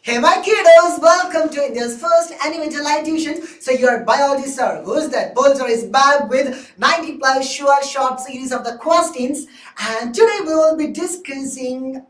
Hey my kiddos, welcome to India's first animated live tuition. So your biology sir, who's that? Bolger is back with 90 plus sure short series of the questions, and today we will be discussing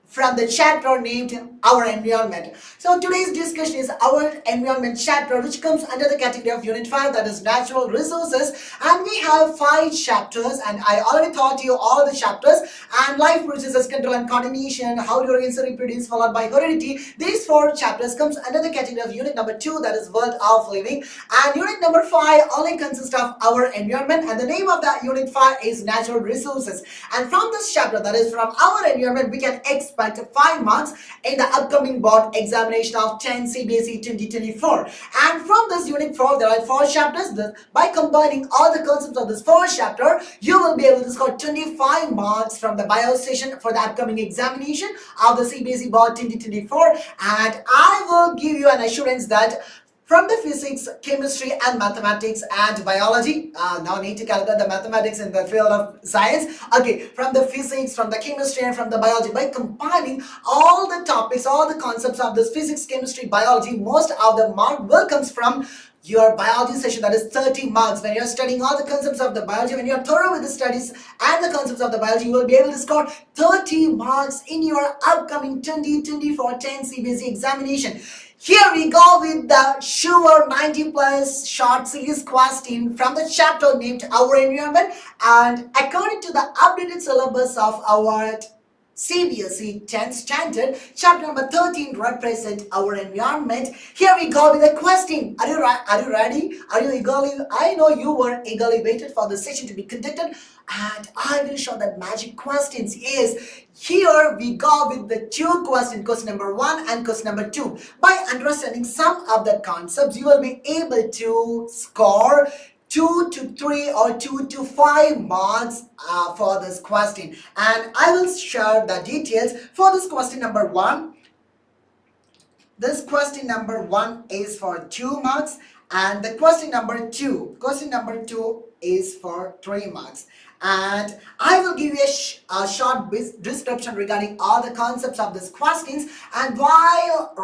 from the chapter named Our Environment. So today's discussion is Our Environment chapter, which comes under the category of Unit 5, that is Natural Resources, and we have 5 chapters, and I already taught you all the chapters, and Life Processes, Control and Coordination, How to Organize and Reproduce, followed by Heredity. These 4 chapters comes under the category of Unit number 2, that is World of Living, and Unit number 5 only consists of Our Environment, and the name of that Unit 5 is Natural Resources. And from this chapter, that is from Our Environment, we can expect 5 marks in the upcoming board examination of 10 CBSE 2024. And from this unit 4, there are 4 chapters. By combining all the concepts of this 4th chapter, you will be able to score 25 marks from the bio session for the upcoming examination of the CBSE board 2024. And I will give you an assurance that from the physics, chemistry and mathematics and biology, now need to calculate the mathematics in the field of science. Okay, from the physics, from the chemistry and from the biology, by combining all the topics, all the concepts of this physics, chemistry, biology, most of the mark will comes from your biology session, that is 30 marks. When you're studying all the concepts of the biology, when you're thorough with the studies and the concepts of the biology, you will be able to score 30 marks in your upcoming 2024 10 CBSE examination. Here we go with the sure 90 plus short series question from the chapter named Our Environment, and according to the updated syllabus of our CBSE 10th standard, chapter number 13 represent our environment. Here we go with the question. Are you ready? Are you eagerly? I know you were eagerly waited for the session to be conducted, and I will show that magic questions. Yes, here we go with the 2 questions, question number 1 and question number 2. By understanding some of the concepts, you will be able to score 2 to 3 or 2 to 5 marks for this question, and I will share the details for this question number 1. This question number 1 is for 2 marks, and the question number 2 is for 3 marks. And I will give you a short description regarding all the concepts of these questions, and while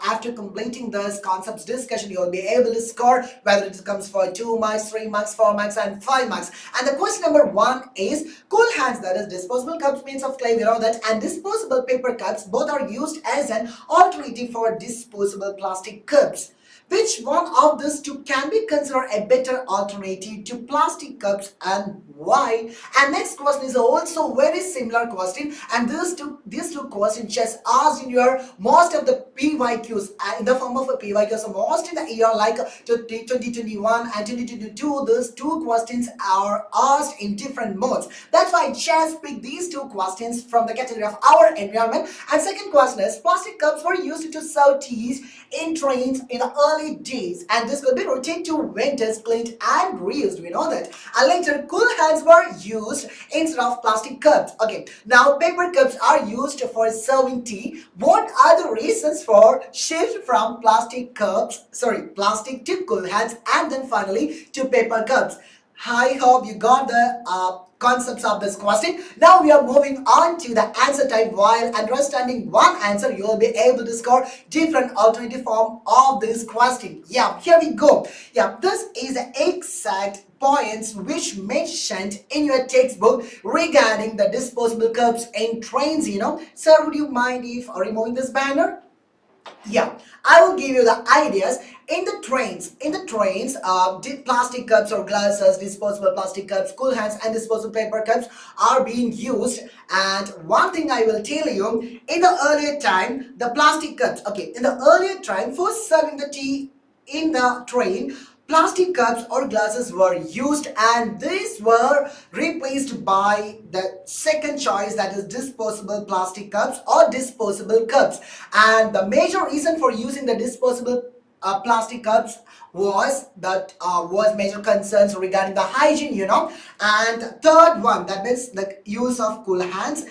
after completing this concepts discussion, you will be able to score whether it comes for 2 marks, 3 marks, 4 marks and 5 marks. And the question number 1 is cool hands, that is disposable cups made of clay, we know that, and disposable paper cups both are used as an alternative for disposable plastic cups. Which one of these 2 can be considered a better alternative to plastic cups, and why? And next question is also very similar question, and these two questions just asked in your most of the PYQs in the form of a PYQ. So most in the year like 2021 and 2022, those 2 questions are asked in different modes. That's why I just picked these 2 questions from the category of Our Environment. And second question is plastic cups were used to serve teas in trains in the early days, and this could be rotated to vendors, cleaned and reused, we know that. And later cool hands were used instead of plastic cups. Okay, now paper cups are used for serving tea. What are the reasons for shift from plastic to cool hands and then finally to paper cups? I hope you got the concepts of this question. Now we are moving on to the answer type. While understanding one answer, you will be able to score different alternative form of this question. Yeah, here we go. Yeah, this is the exact points which mentioned in your textbook regarding the disposable cups in trains, Sir, would you mind if removing this banner? Yeah, I will give you the ideas. In the trains, plastic cups or glasses, disposable plastic cups, cool hands and disposable paper cups are being used. And one thing I will tell you, in the earlier time, the plastic cups, in the earlier time for serving the tea in the train, plastic cups or glasses were used, and these were replaced by the second choice, that is disposable plastic cups or disposable cups. And the major reason for using the disposable plastic cups was major concerns regarding the hygiene, And third one, that is the use of cool hands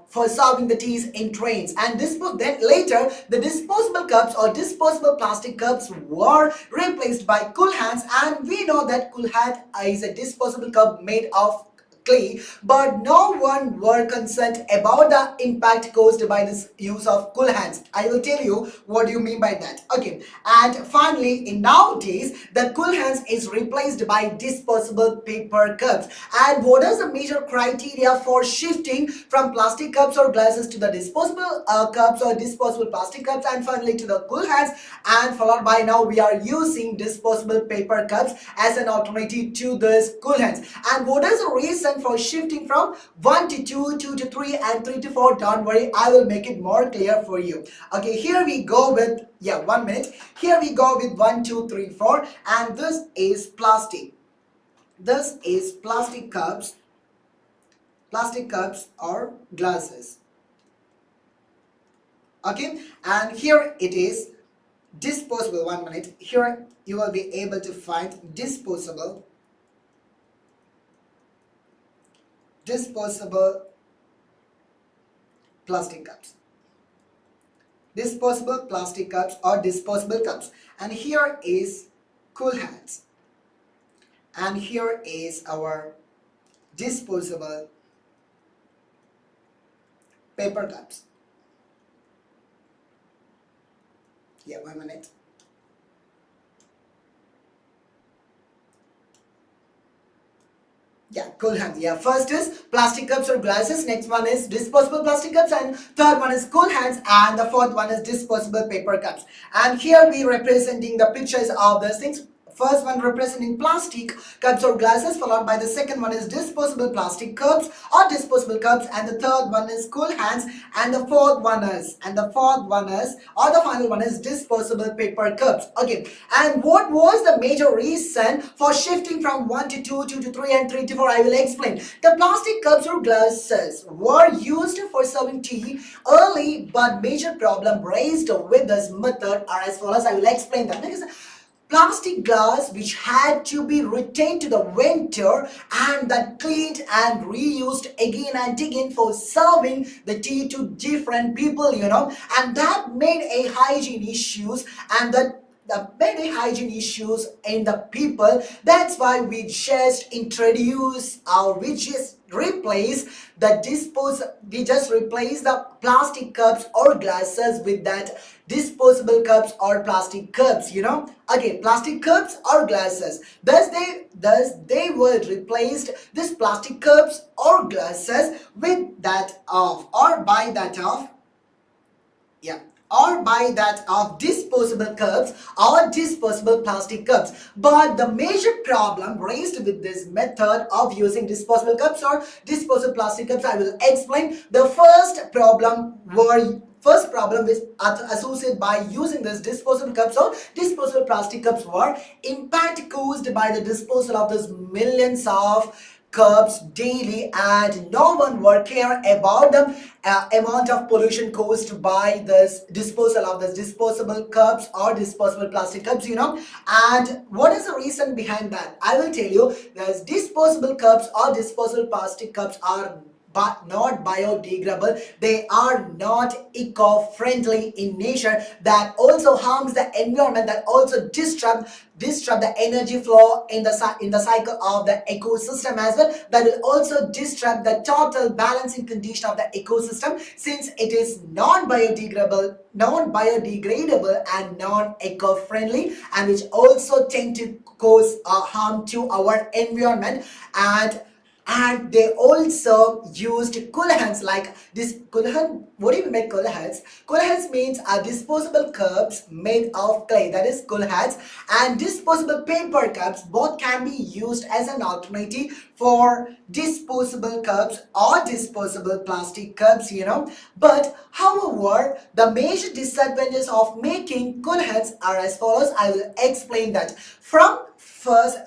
for serving the teas in trains. And then later the disposable cups or disposable plastic cups were replaced by cool hands, and we know that cool hand is a disposable cup made of clay, but no one were concerned about the impact caused by this use of cool hands. I will tell you what do you mean by that. Okay, and finally, in nowadays, the cool hands is replaced by disposable paper cups. And what is the major criteria for shifting from plastic cups or glasses to the disposable cups or disposable plastic cups, and finally to the cool hands, and followed by now we are using disposable paper cups as an alternative to this cool hands. And what is the reason for shifting from 1 to 2, 2 to 3 and 3 to 4? Don't worry, I will make it more clear for you. Okay, here we go with, yeah, 1 minute. Here we go with 1, 2, 3, 4, and this is plastic. This is plastic cups or glasses. Okay, and here it is disposable. 1 minute. Here you will be able to find disposable plastic cups, disposable plastic cups or disposable cups. And here is cool hands, and here is our disposable paper cups. Yeah, 1 minute. Yeah, cool hands. Yeah, first is plastic cups or glasses, next one is disposable plastic cups, and third one is cool hands, and the fourth one is disposable paper cups. And here we representing the pictures of these things. First one representing plastic cups or glasses, followed by the second one is disposable plastic cups or disposable cups, and the third one is cool hands, and the fourth one is, or the final one is disposable paper cups. Okay, and what was the major reason for shifting from 1 to 2, 2 to 3 and 3 to 4? I will explain. The plastic cups or glasses were used for serving tea early, but major problem raised with this method are as follows. I will explain that. Because plastic glass which had to be retained to the winter and that cleaned and reused again and again for serving the tea to different people, and that made a hygiene issues, and that the many hygiene issues in the people. That's why we just introduce or we just replace the plastic cups or glasses with that disposable cups or plastic cups, again plastic cups or glasses. Thus they were replaced this plastic cups or glasses with that of or by that of disposable cups or disposable plastic cups. But the major problem raised with this method of using disposable cups or disposable plastic cups, I will explain. The first problem is associated by using this disposable cups or disposable plastic cups were impact caused by the disposal of these millions of cups daily, and no one will care about the amount of pollution caused by this disposal of this disposable cups or disposable plastic cups, and what is the reason behind that? I will tell you. There's disposable cups or disposable plastic cups are but not biodegradable. They are not eco-friendly in nature. That also harms the environment. That also disrupt the energy flow in the cycle of the ecosystem as well. That will also disrupt the total balancing condition of the ecosystem, since it is non-biodegradable and non-eco-friendly, and which also tend to cause harm to our environment. And they also used cool hands, like this cool hand. What do you mean by cool hands? Cool hands means disposable cups made of clay, that is cool hands, and disposable paper cups. Both can be used as an alternative for disposable cups or disposable plastic cups, But however, the major disadvantages of making cool hands are as follows. I will explain that.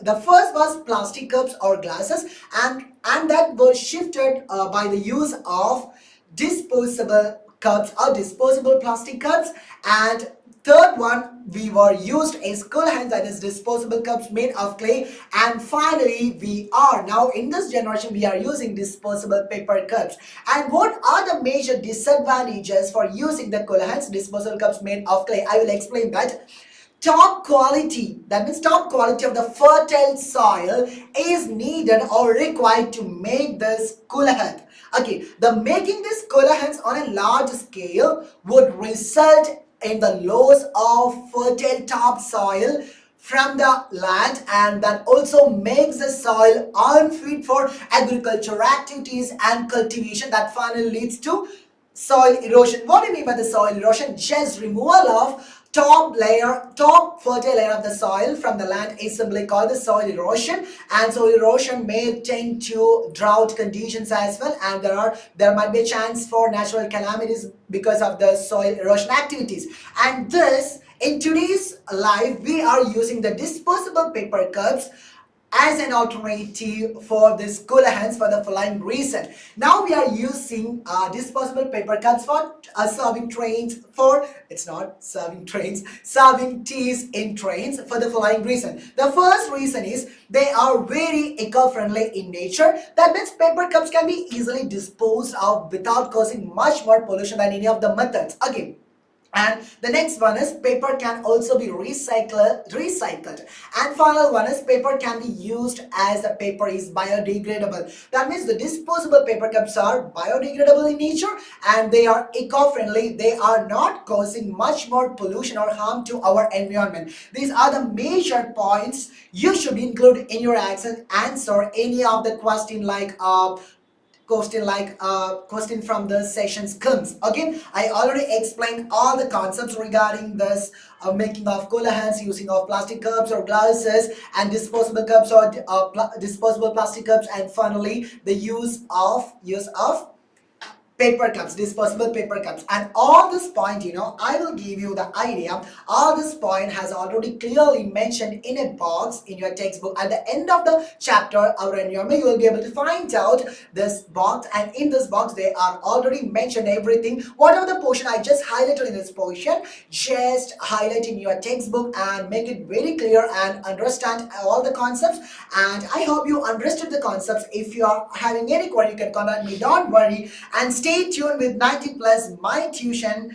The first was plastic cups or glasses, and that was shifted by the use of disposable cups or disposable plastic cups. And third one we were used is cool hands, that is disposable cups made of clay. And finally, we are now in this generation we are using disposable paper cups. And what are the major disadvantages for using the cool hands disposable cups made of clay? I will explain that. top quality, that means top quality of the fertile soil is needed or required to make this coolahant. Okay, the making this coolahants on a large scale would result in the loss of fertile topsoil from the land, and that also makes the soil unfit for agricultural activities and cultivation, that finally leads to soil erosion. What do you mean by the soil erosion? Just removal of top fertile layer of the soil from the land is simply called the soil erosion, and soil erosion may tend to drought conditions as well, and there might be a chance for natural calamities because of the soil erosion activities. And this, in today's life, we are using the disposable paper cups as an alternative for this coolahants for the following reason. Now we are using disposable paper cups for serving trains, for it's not serving trains, serving teas in trains, for the following reason. The first reason is they are very eco-friendly in nature. That means paper cups can be easily disposed of without causing much more pollution than any of the methods. Again, and the next one is paper can also be recycled. And final one is paper can be used as the paper is biodegradable. That means the disposable paper cups are biodegradable in nature and they are eco-friendly. They are not causing much more pollution or harm to our environment. These are the major points you should include in your answer any of the question from the sessions comes. Okay, I already explained all the concepts regarding this making of coolahants, using of plastic cups or glasses, and disposable cups or disposable plastic cups, and finally the use of paper cups, disposable paper cups. And all this point, I will give you the idea. All this point has already clearly mentioned in a box in your textbook. At the end of the chapter, our environment, you will be able to find out this box, and in this box they are already mentioned everything. Whatever the portion I just highlighted in this portion, just highlight in your textbook and make it very clear and understand all the concepts. And I hope you understood the concepts. If you are having any query, you can contact me, don't worry, and stay tuned with 90 Plus My Tuition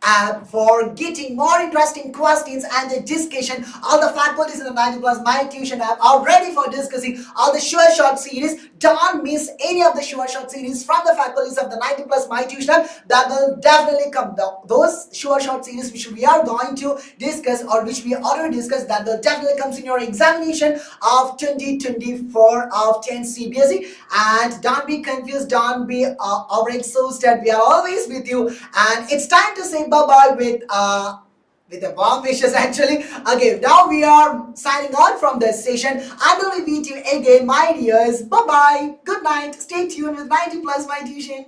app for getting more interesting questions and the discussion. All the faculties in the 90 Plus My Tuition app are ready for discussing all the Sure Shot series. Don't miss any of the Sure Shot series from the faculties of the 90 Plus My Tuition app. That will definitely come. Those Sure Shot series which we are going to discuss, or which we already discussed, that will definitely comes in your examination of 2024 of 10 CBSE. And don't be confused, don't be overexhausted. We are always with you, and it's time to say bye-bye with the warm wishes actually. Okay, now we are signing out from this session. Until we meet you again, my dears. Bye-bye. Good night. Stay tuned with 90 Plus My Tuition.